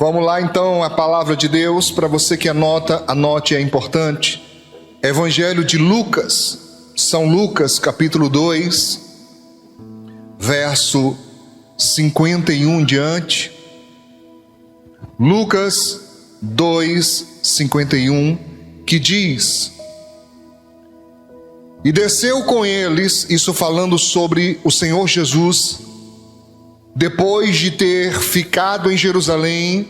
Vamos lá então, a palavra de Deus. Para você que anota, anote, é importante. Evangelho de Lucas, São Lucas, capítulo 2, verso 51 em diante. Lucas 2, 51, que diz: E desceu com eles, isso falando sobre o Senhor Jesus, depois de ter ficado em Jerusalém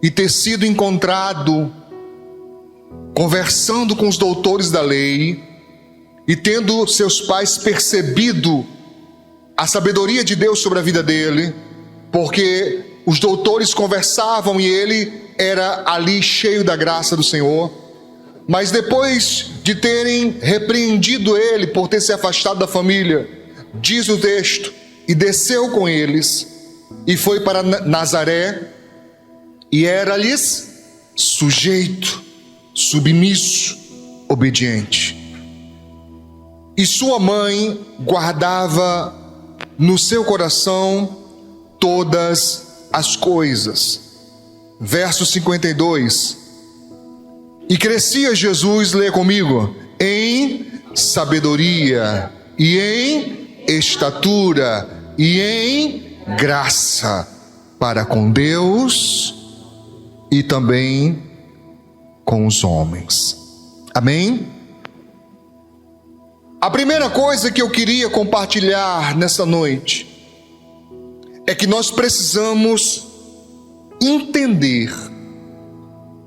e ter sido encontrado conversando com os doutores da lei, e tendo seus pais percebido a sabedoria de Deus sobre a vida dele, porque os doutores conversavam e ele era ali cheio da graça do Senhor. Mas depois de terem repreendido ele por ter se afastado da família, diz o texto: e desceu com eles e foi para Nazaré, e era-lhes sujeito, submisso, obediente. E sua mãe guardava no seu coração todas as coisas. Verso 52. E crescia Jesus, lê comigo, em sabedoria e em estatura e em graça para com Deus e também com os homens. Amém? A primeira coisa que eu queria compartilhar nessa noite é que nós precisamos entender,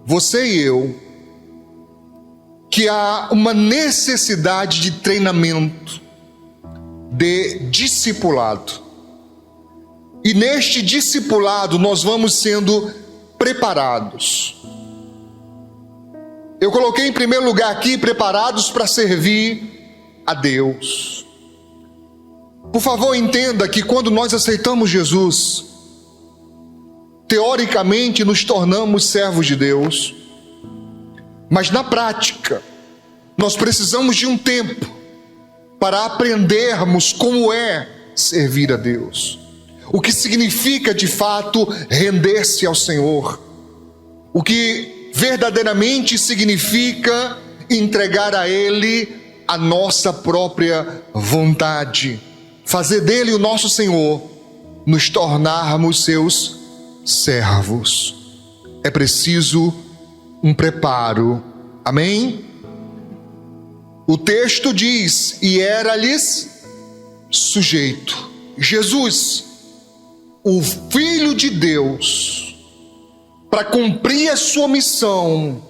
você e eu, que há uma necessidade de treinamento, de discipulado. E neste discipulado nós vamos sendo preparados. Eu coloquei em primeiro lugar aqui, preparados para servir a Deus. Por favor, entenda que quando nós aceitamos Jesus, teoricamente nos tornamos servos de Deus, mas na prática, nós precisamos de um tempo para aprendermos como é servir a Deus. O que significa de fato render-se ao Senhor. O que verdadeiramente significa entregar a Ele a nossa própria vontade. Fazer dele o nosso Senhor, nos tornarmos seus servos. É preciso um preparo. Amém? O texto diz: e era-lhes sujeito. Jesus, o Filho de Deus, para cumprir a sua missão,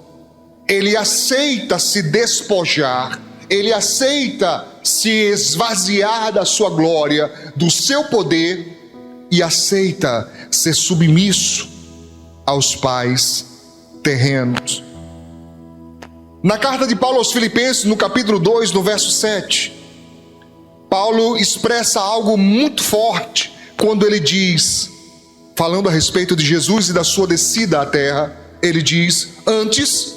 ele aceita se despojar, ele aceita se esvaziar da sua glória, do seu poder, e aceita ser submisso aos pais terrenos. Na carta de Paulo aos Filipenses, no capítulo 2, no verso 7, Paulo expressa algo muito forte quando ele diz, falando a respeito de Jesus e da sua descida à terra, ele diz: antes,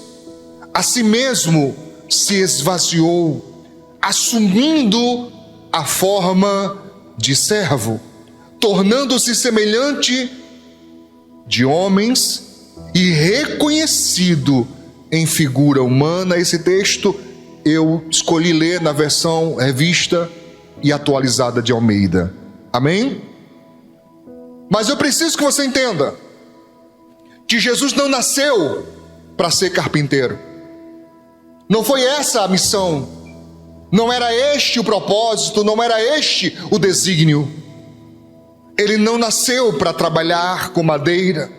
a si mesmo se esvaziou, assumindo a forma de servo, tornando-se semelhante de homens e reconhecido em figura humana. Esse texto eu escolhi ler na versão revista e atualizada de Almeida. Amém? Mas eu preciso que você entenda que Jesus não nasceu para ser carpinteiro. Não foi essa a missão. Não era este o propósito, não era este o desígnio. Ele não nasceu para trabalhar com madeira.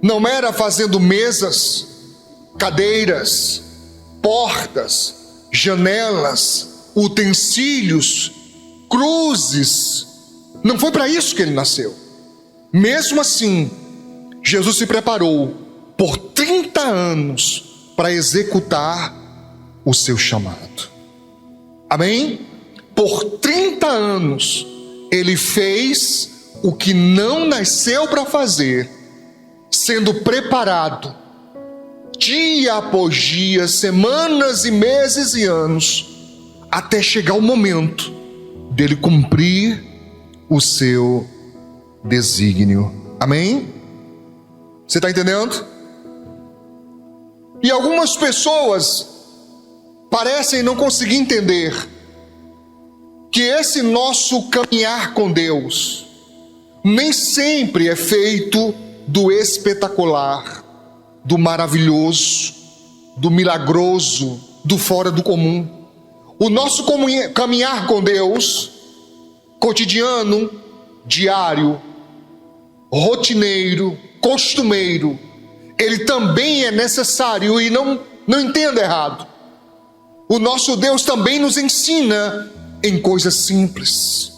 Não era fazendo mesas, cadeiras, portas, janelas, utensílios, cruzes. Não foi para isso que ele nasceu. Mesmo assim, Jesus se preparou por 30 anos para executar o seu chamado. Amém? Por 30 anos, ele fez o que não nasceu para fazer, sendo preparado dia após dia, semanas e meses e anos, até chegar o momento dele cumprir o seu desígnio. Amém? Você está entendendo? E algumas pessoas parecem não conseguir entender que esse nosso caminhar com Deus nem sempre é feito do espetacular, do maravilhoso, do milagroso, do fora do comum. O nosso caminhar com Deus, cotidiano, diário, rotineiro, costumeiro, ele também é necessário, e não entenda errado. O nosso Deus também nos ensina em coisas simples.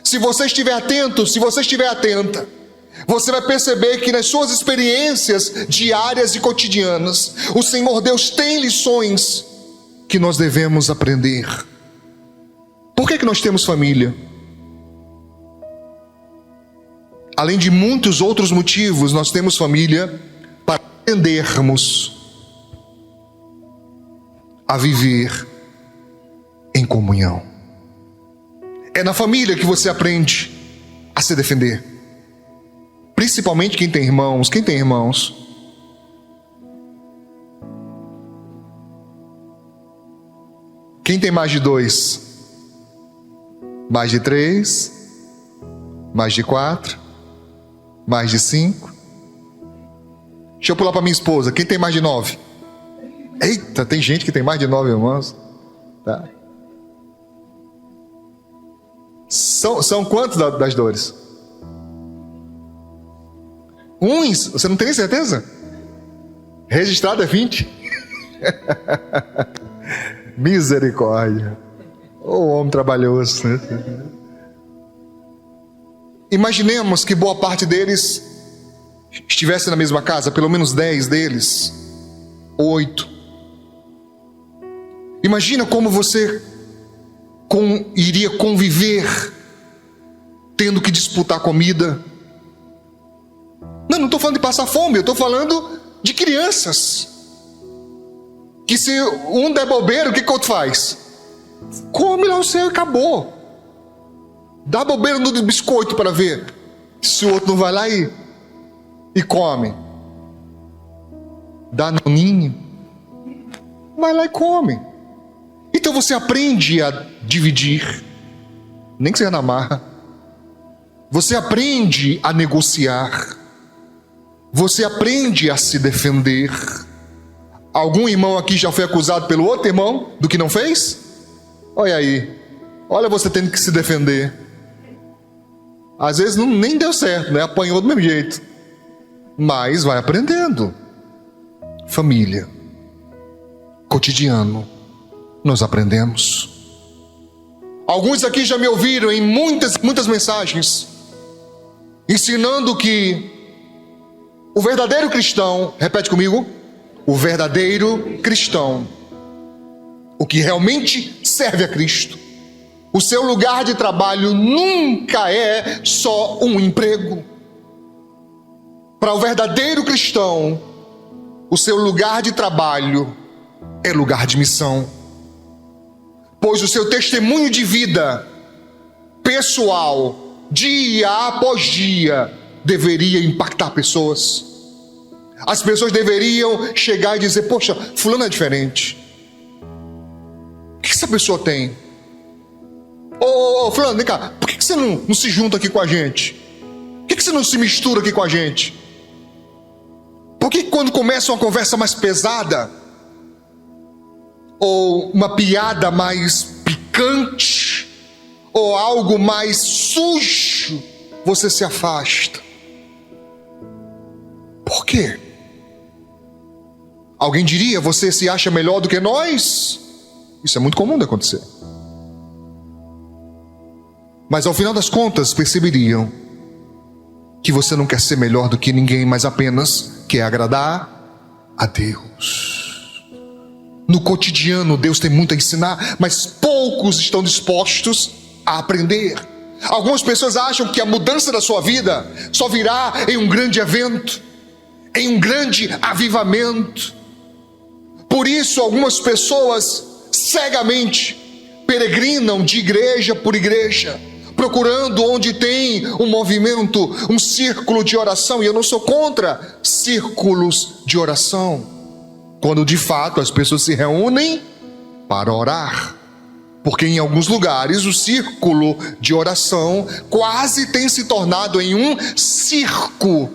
Se você estiver atento, se você estiver atenta, você vai perceber que nas suas experiências diárias e cotidianas, o Senhor Deus tem lições que nós devemos aprender. Por que nós temos família? Além de muitos outros motivos, nós temos família para aprendermos a viver em comunhão. É na família que você aprende a se defender. Principalmente quem tem irmãos. Quem tem irmãos? Quem tem mais de 2? Mais de 3? Mais de 4? Mais de 5? Deixa eu pular para minha esposa. Quem tem mais de 9? Eita, tem gente que tem mais de 9 irmãos. Tá. São quantos das dores? Uns? Você não tem nem certeza? Registrado é 20? Misericórdia. Ô homem trabalhoso, né? Imaginemos que boa parte deles estivesse na mesma casa, pelo menos 10 deles, 8. Imagina como você iria conviver tendo que disputar comida. Não estou falando de passar fome, eu estou falando de crianças que, se um der bobeira, o que o outro faz? Come lá o seu e acabou. Dá bobeira no biscoito para ver se o outro não vai lá e come. Dá no ninho, vai lá e come. Então você aprende a dividir, nem que seja na marra. Você aprende a negociar. Você aprende a se defender. Algum irmão aqui já foi acusado pelo outro irmão do que não fez? Olha aí, olha você tendo que se defender. Às vezes nem deu certo, né? Apanhou do mesmo jeito. Mas vai aprendendo. Família, cotidiano, nós aprendemos. Alguns aqui já me ouviram em muitas mensagens, ensinando que o verdadeiro cristão, repete comigo, o verdadeiro cristão, o que realmente serve a Cristo, o seu lugar de trabalho nunca é só um emprego. Para o verdadeiro cristão, o seu lugar de trabalho é lugar de missão, pois o seu testemunho de vida pessoal, dia após dia, deveria impactar pessoas. As pessoas deveriam chegar e dizer: poxa, fulano é diferente. O que essa pessoa tem? Ô fulano, vem cá, por que você não se junta aqui com a gente? Por que você não se mistura aqui com a gente? Por que quando começa uma conversa mais pesada, ou uma piada mais picante, ou algo mais sujo, você se afasta? Por quê? Alguém diria: você se acha melhor do que nós? Isso é muito comum de acontecer. Mas ao final das contas perceberiam que você não quer ser melhor do que ninguém, mas apenas quer agradar a Deus. No cotidiano Deus tem muito a ensinar, mas poucos estão dispostos a aprender. Algumas pessoas acham que a mudança da sua vida só virá em um grande evento, em um grande avivamento. Por isso algumas pessoas cegamente peregrinam de igreja por igreja, procurando onde tem um movimento, um círculo de oração, e eu não sou contra círculos de oração, quando de fato as pessoas se reúnem para orar. Porque em alguns lugares o círculo de oração quase tem se tornado em um circo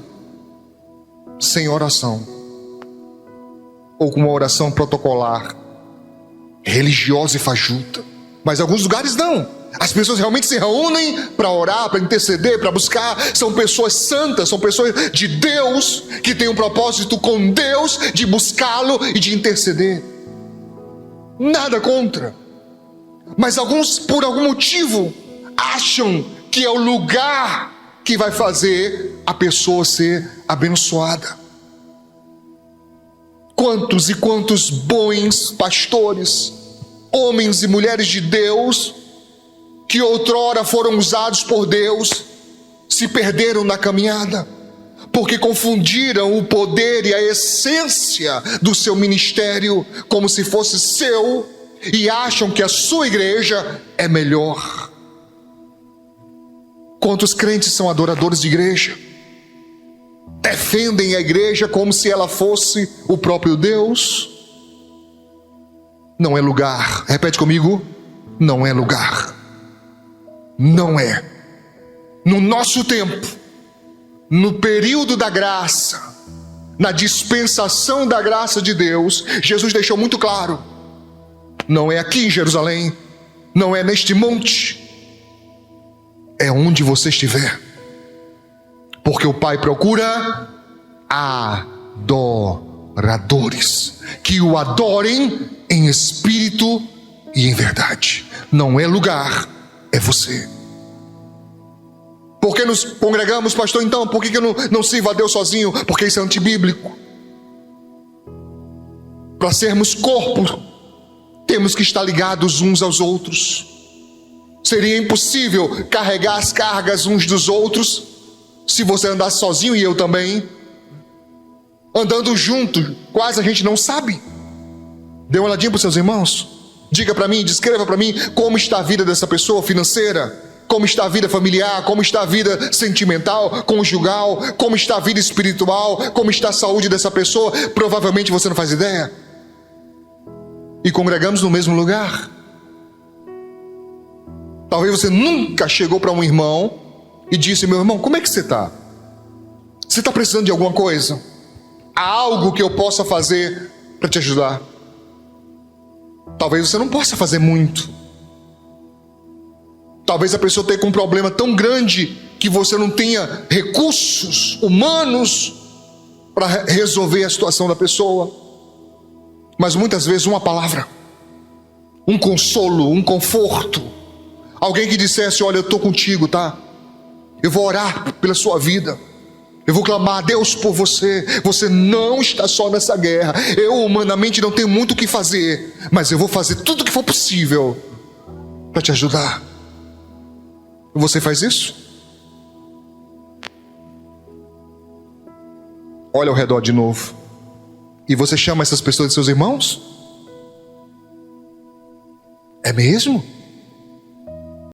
sem oração, ou com uma oração protocolar, religiosa e fajuta. Mas em alguns lugares não. As pessoas realmente se reúnem para orar, para interceder, para buscar. São pessoas santas, são pessoas de Deus, que têm um propósito com Deus de buscá-lo e de interceder. Nada contra. Mas alguns, por algum motivo, acham que é o lugar que vai fazer a pessoa ser abençoada. Quantos e quantos bons pastores, homens e mulheres de Deus, que outrora foram usados por Deus, se perderam na caminhada, porque confundiram o poder e a essência do seu ministério como se fosse seu, e acham que a sua igreja é melhor. Quantos crentes são adoradores de igreja? Defendem a igreja como se ela fosse o próprio Deus. Não é lugar, repete comigo, não é lugar. Não é. No nosso tempo, no período da graça, na dispensação da graça de Deus, Jesus deixou muito claro: não é aqui em Jerusalém, não é neste monte, é onde você estiver, porque o Pai procura adoradores que o adorem em espírito e em verdade. Não é lugar, é você. Por que nos congregamos, pastor? Então, por que eu não sirvo a Deus sozinho? Porque isso é antibíblico. Para sermos corpo, temos que estar ligados uns aos outros. Seria impossível carregar as cargas uns dos outros se você andasse sozinho e eu também. Andando junto, quase a gente não sabe. Dê uma olhadinha para os seus irmãos. Diga para mim, descreva para mim como está a vida dessa pessoa financeira, como está a vida familiar, como está a vida sentimental, conjugal, como está a vida espiritual, como está a saúde dessa pessoa. Provavelmente você não faz ideia. E congregamos no mesmo lugar. Talvez você nunca chegou para um irmão e disse: meu irmão, como é que você está? Você está precisando de alguma coisa? Há algo que eu possa fazer para te ajudar? Talvez você não possa fazer muito. Talvez a pessoa tenha um problema tão grande que você não tenha recursos humanos para resolver a situação da pessoa. Mas muitas vezes uma palavra, um consolo, um conforto, alguém que dissesse: olha, eu estou contigo, tá? Eu vou orar pela sua vida, eu vou clamar a Deus por você. Você não está só nessa guerra. Eu humanamente não tenho muito o que fazer, mas eu vou fazer tudo o que for possível para te ajudar. Você faz isso? Olha ao redor de novo. E você chama essas pessoas de seus irmãos? É mesmo?